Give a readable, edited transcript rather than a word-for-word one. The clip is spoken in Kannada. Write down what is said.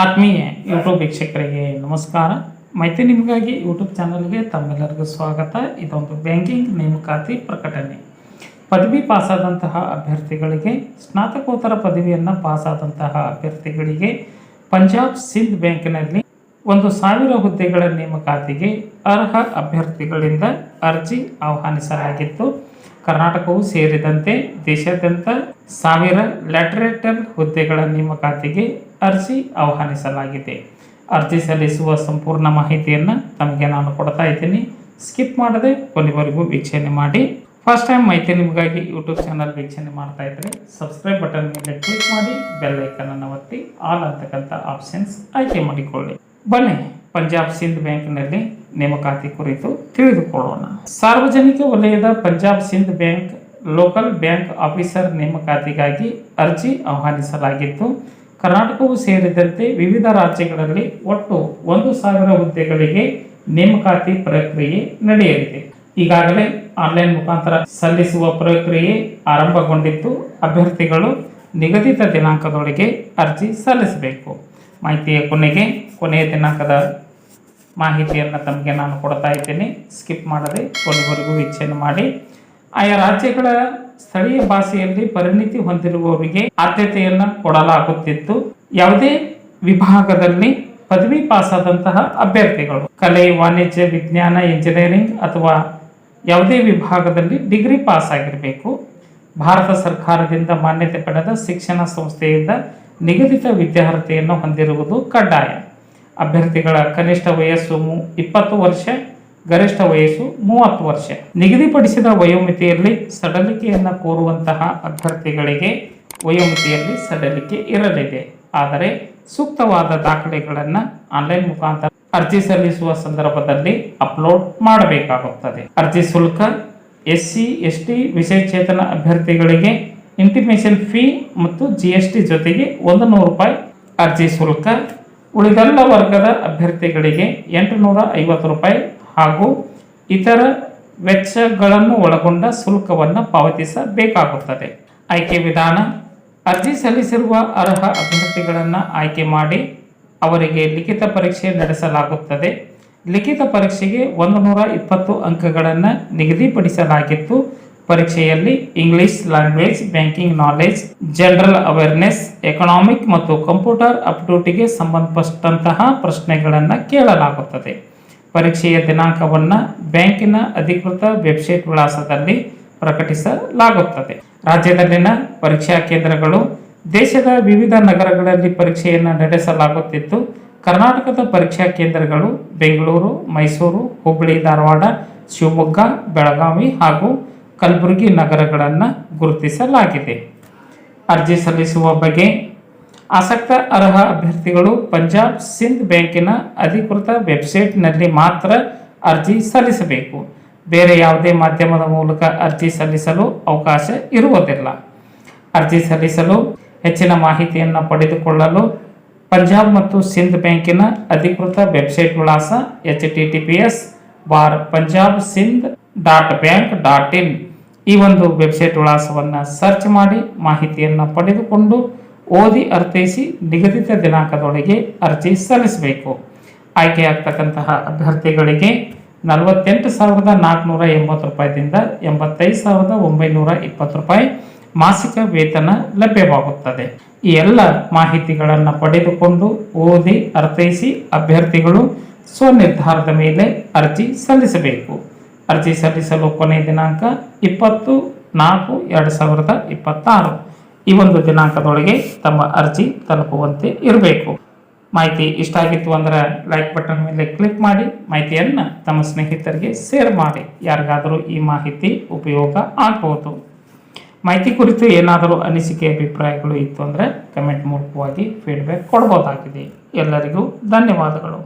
ಆತ್ಮೀಯ ಯೂಟ್ಯೂಬ್ ವೀಕ್ಷಕರಿಗೆ ನಮಸ್ಕಾರ. ಮಾಹಿತಿ ನಿಮಗಾಗಿ ಯೂಟ್ಯೂಬ್ ಚಾನಲ್ಗೆ ತಮ್ಮೆಲ್ಲರಿಗೂ ಸ್ವಾಗತ. ಇದೊಂದು ಬ್ಯಾಂಕಿಂಗ್ ನೇಮಕಾತಿ ಪ್ರಕಟಣೆ. ಪದವಿ ಪಾಸಾದಂತಹ ಅಭ್ಯರ್ಥಿಗಳಿಗೆ, ಸ್ನಾತಕೋತ್ತರ ಪದವಿಯನ್ನು ಪಾಸಾದಂತಹ ಅಭ್ಯರ್ಥಿಗಳಿಗೆ ಪಂಜಾಬ್ ಸಿಂಧ್ ಬ್ಯಾಂಕಿನಲ್ಲಿ 1,000 ಹುದ್ದೆಗಳ ನೇಮಕಾತಿಗೆ ಅರ್ಹ ಅಭ್ಯರ್ಥಿಗಳಿಂದ ಅರ್ಜಿ ಆಹ್ವಾನಿಸಲಾಗಿತ್ತು. ಕರ್ನಾಟಕವು ಸೇರಿದಂತೆ ದೇಶಾದ್ಯಂತ 1,000 ಲ್ಯಾಟರೇಟರ್ ಹುದ್ದೆಗಳ ನೇಮಕಾತಿಗೆ ಅರ್ಜಿ ಆಹ್ವಾನಿಸಲಾಗಿದೆ. ಅರ್ಜಿ ಸಲ್ಲಿಸುವ ಸಂಪೂರ್ಣ ಮಾಹಿತಿಯನ್ನು ತಮಗೆ ನಾನು ಕೊಡ್ತಾ ಇದ್ದೀನಿ. ಸ್ಕಿಪ್ ಮಾಡದೆ ಕೊನೆವರೆಗೂ ವೀಕ್ಷಣೆ ಮಾಡಿ. ಫಸ್ಟ್ ಟೈಮ್ ಮಾಹಿತಿ ನಿಮಗಾಗಿ ಯೂಟ್ಯೂಬ್ ಚಾನಲ್ ವೀಕ್ಷಣೆ ಮಾಡ್ತಾ ಇದ್ದರೆ ಸಬ್ಸ್ಕ್ರೈಬ್ ಬಟನ್ ಮೇಲೆ ಕ್ಲಿಕ್ ಮಾಡಿ, ಬೆಲ್ ಐಕನ್ ಅನ್ನು ಒತ್ತಿ ಆಲ್ ಅಂತಕ್ಕಂಥ ಆಪ್ಷನ್ಸ್ ಆಯ್ಕೆ ಮಾಡಿಕೊಳ್ಳಿ. ಬನ್ನಿ ಪಂಜಾಬ್ ಸಿಂಧ್ ಬ್ಯಾಂಕ್ನಲ್ಲಿ ನೇಮಕಾತಿ ಕುರಿತು ತಿಳಿದುಕೊಳ್ಳೋಣ. ಸಾರ್ವಜನಿಕ ವಲಯದ Punjab Sind bank local bank officer ನೇಮಕಾತಿಗಾಗಿ ಅರ್ಜಿ ಆಹ್ವಾನಿಸಲಾಗಿತ್ತು. ಕರ್ನಾಟಕವು ಸೇರಿದಂತೆ ವಿವಿಧ ರಾಜ್ಯಗಳಲ್ಲಿ ಒಟ್ಟು 1,000 ಹುದ್ದೆಗಳಿಗೆ ನೇಮಕಾತಿ ಪ್ರಕ್ರಿಯೆ ನಡೆಯಲಿದೆ. ಈಗಾಗಲೇ ಆನ್ಲೈನ್ ಮುಖಾಂತರ ಸಲ್ಲಿಸುವ ಪ್ರಕ್ರಿಯೆ ಆರಂಭಗೊಂಡಿದ್ದು, ಅಭ್ಯರ್ಥಿಗಳು ನಿಗದಿತ ದಿನಾಂಕದೊಳಗೆ ಅರ್ಜಿ ಸಲ್ಲಿಸಬೇಕು. ಮಾಹಿತಿಯ ಕೊನೆಯ ದಿನಾಂಕದ ಮಾಹಿತಿಯನ್ನು ತಮಗೆ ನಾನು ಕೊಡ್ತಾ ಇದ್ದೇನೆ. ಸ್ಕಿಪ್ ಮಾಡದೆ ಕೊನೆವರೆಗೂ ವೀಕ್ಷಣೆ ಮಾಡಿ. ಆಯಾ ರಾಜ್ಯಗಳ ಸ್ಥಳೀಯ ಭಾಷೆಯಲ್ಲಿ ಪರಿಣಿತಿ ಹೊಂದಿರುವವರಿಗೆ ಆದ್ಯತೆಯನ್ನು ಕೊಡಲಾಗುತ್ತಿತ್ತು. ಯಾವುದೇ ವಿಭಾಗದಲ್ಲಿ ಪದವಿ ಪಾಸಾದಂತಹ ಅಭ್ಯರ್ಥಿಗಳು ಕಲೆ, ವಾಣಿಜ್ಯ, ವಿಜ್ಞಾನ, ಇಂಜಿನಿಯರಿಂಗ್ ಅಥವಾ ಯಾವುದೇ ವಿಭಾಗದಲ್ಲಿ ಡಿಗ್ರಿ ಪಾಸ್ ಆಗಿರಬೇಕು. ಭಾರತ ಸರ್ಕಾರದಿಂದ ಮಾನ್ಯತೆ ಪಡೆದ ಶಿಕ್ಷಣ ಸಂಸ್ಥೆಯಿಂದ ನಿಗದಿತ ವಿದ್ಯಾರ್ಹತೆಯನ್ನು ಹೊಂದಿರುವುದು ಕಡ್ಡಾಯ. ಅಭ್ಯರ್ಥಿಗಳ ಕನಿಷ್ಠ ವಯಸ್ಸು 20 ವರ್ಷ, ಗರಿಷ್ಠ ವಯಸ್ಸು 30 ವರ್ಷ. ನಿಗದಿಪಡಿಸಿದ ವಯೋಮಿತಿಯಲ್ಲಿ ಸಡಲಿಕೆಯನ್ನು ಕೋರುವಂತಹ ಅಭ್ಯರ್ಥಿಗಳಿಗೆ ವಯೋಮಿತಿಯಲ್ಲಿ ಸಡಲಿಕೆ ಇರಲಿದೆ. ಆದರೆ ಸೂಕ್ತವಾದ ದಾಖಲೆಗಳನ್ನು ಆನ್ಲೈನ್ ಮುಖಾಂತರ ಅರ್ಜಿ ಸಲ್ಲಿಸುವ ಸಂದರ್ಭದಲ್ಲಿ ಅಪ್ಲೋಡ್ ಮಾಡಬೇಕಾಗುತ್ತದೆ. ಅರ್ಜಿ ಶುಲ್ಕ SC, ST, ವಿಶೇಷಚೇತನ ಅಭ್ಯರ್ಥಿಗಳಿಗೆ ಇಂಟಿಮೇಷನ್ ಫೀ ಮತ್ತು GST ಜೊತೆಗೆ 100 ರೂಪಾಯಿ ಅರ್ಜಿ ಶುಲ್ಕ. ಉಳಿದೆಲ್ಲ ವರ್ಗದ ಅಭ್ಯರ್ಥಿಗಳಿಗೆ 850 ರೂಪಾಯಿ ಹಾಗೂ ಇತರ ವೆಚ್ಚಗಳನ್ನು ಒಳಗೊಂಡ ಶುಲ್ಕವನ್ನು ಪಾವತಿಸಬೇಕಾಗುತ್ತದೆ. ಆಯ್ಕೆ ವಿಧಾನ: ಅರ್ಜಿ ಸಲ್ಲಿಸಿರುವ ಅರ್ಹ ಅಭ್ಯರ್ಥಿಗಳನ್ನು ಆಯ್ಕೆ ಮಾಡಿ ಅವರಿಗೆ ಲಿಖಿತ ಪರೀಕ್ಷೆ ನಡೆಸಲಾಗುತ್ತದೆ. ಲಿಖಿತ ಪರೀಕ್ಷೆಗೆ 120 ಅಂಕಗಳನ್ನು ನಿಗದಿಪಡಿಸಲಾಗಿತ್ತು. ಪರೀಕ್ಷೆಯಲ್ಲಿ English language, banking knowledge, general awareness, economic ಮತ್ತು ಕಂಪ್ಯೂಟರ್ ಅಪ್ಟಿಟ್ಯೂಡ್ಗೆ ಸಂಬಂಧಪಟ್ಟಂತಹ ಪ್ರಶ್ನೆಗಳನ್ನು ಕೇಳಲಾಗುತ್ತದೆ. ಪರೀಕ್ಷೆಯ ದಿನಾಂಕವನ್ನು ಬ್ಯಾಂಕಿನ ಅಧಿಕೃತ ವೆಬ್ಸೈಟ್ ವಿಳಾಸದಲ್ಲಿ ಪ್ರಕಟಿಸಲಾಗುತ್ತದೆ. ರಾಜ್ಯದಲ್ಲಿನ ಪರೀಕ್ಷಾ ಕೇಂದ್ರಗಳು: ದೇಶದ ವಿವಿಧ ನಗರಗಳಲ್ಲಿ ಪರೀಕ್ಷೆಯನ್ನು ನಡೆಸಲಾಗುತ್ತಿತ್ತು. ಕರ್ನಾಟಕದ ಪರೀಕ್ಷಾ ಕೇಂದ್ರಗಳು ಬೆಂಗಳೂರು, ಮೈಸೂರು, ಹುಬ್ಬಳ್ಳಿ, ಧಾರವಾಡ, ಶಿವಮೊಗ್ಗ, ಬೆಳಗಾವಿ ಹಾಗೂ ಕಲಬುರಗಿ ನಗರಗಳನ್ನು ಗುರುತಿಸಲಾಗಿದೆ. ಅರ್ಜಿ ಸಲ್ಲಿಸುವ ಬಗೆ: ಆಸಕ್ತ ಅರ್ಹ ಅಭ್ಯರ್ಥಿಗಳು ಪಂಜಾಬ್ ಸಿಂಧ್ ಬ್ಯಾಂಕಿನ ಅಧಿಕೃತ ವೆಬ್ಸೈಟ್ನಲ್ಲಿ ಮಾತ್ರ ಅರ್ಜಿ ಸಲ್ಲಿಸಬೇಕು. ಬೇರೆ ಯಾವುದೇ ಮಾಧ್ಯಮದ ಮೂಲಕ ಅರ್ಜಿ ಸಲ್ಲಿಸಲು ಅವಕಾಶ ಇರುವುದಿಲ್ಲ. ಅರ್ಜಿ ಸಲ್ಲಿಸಲು ಹೆಚ್ಚಿನ ಮಾಹಿತಿಯನ್ನು ಪಡೆದುಕೊಳ್ಳಲು ಪಂಜಾಬ್ ಮತ್ತು ಸಿಂಧ್ ಬ್ಯಾಂಕಿನ ಅಧಿಕೃತ ವೆಬ್ಸೈಟ್ ವಿಳಾಸ https://punjabsindh.bank.in ಈ ಒಂದು ವೆಬ್ಸೈಟ್ ವಿಳಾಸವನ್ನು ಸರ್ಚ್ ಮಾಡಿ ಮಾಹಿತಿಯನ್ನು ಪಡೆದುಕೊಂಡು ಓದಿ ಅರ್ಥೈಸಿ ನಿಗದಿತ ದಿನಾಂಕದೊಳಗೆ ಅರ್ಜಿ ಸಲ್ಲಿಸಬೇಕು. ಆಯ್ಕೆಯಾಗ್ತಕ್ಕಂತಹ ಅಭ್ಯರ್ಥಿಗಳಿಗೆ 48,480 ರೂಪಾಯಿದಿಂದ 85,920 ರೂಪಾಯಿ ಮಾಸಿಕ ವೇತನ ಲಭ್ಯವಾಗುತ್ತದೆ. ಈ ಎಲ್ಲ ಮಾಹಿತಿಗಳನ್ನು ಪಡೆದುಕೊಂಡು ಓದಿ ಅರ್ಥೈಸಿ ಅಭ್ಯರ್ಥಿಗಳು ಸ್ವನಿರ್ಧಾರದ ಮೇಲೆ ಅರ್ಜಿ ಸಲ್ಲಿಸಬೇಕು. ಅರ್ಜಿ ಸಲ್ಲಿಸಲು ಕೊನೆಯ ದಿನಾಂಕ 20/4/2026. ಈ ಒಂದು ದಿನಾಂಕದೊಳಗೆ ತಮ್ಮ ಅರ್ಜಿ ತಲುಪುವಂತೆ ಇರಬೇಕು. ಮಾಹಿತಿ ಇಷ್ಟ ಆಗಿತ್ತು ಅಂದರೆ ಲೈಕ್ ಬಟನ್ ಮೇಲೆ ಕ್ಲಿಕ್ ಮಾಡಿ, ಮಾಹಿತಿಯನ್ನು ತಮ್ಮ ಸ್ನೇಹಿತರಿಗೆ ಶೇರ್ ಮಾಡಿ. ಯಾರಿಗಾದರೂ ಈ ಮಾಹಿತಿ ಉಪಯೋಗ ಆಗಬಹುದು. ಮಾಹಿತಿ ಕುರಿತು ಏನಾದರೂ ಅನಿಸಿಕೆ ಅಭಿಪ್ರಾಯಗಳು ಇತ್ತು ಅಂದರೆ ಕಮೆಂಟ್ ಮೂಲಕವಾಗಿ ಫೀಡ್ಬ್ಯಾಕ್ ಕೊಡ್ಬೋದಾಗಿದೆ. ಎಲ್ಲರಿಗೂ ಧನ್ಯವಾದಗಳು.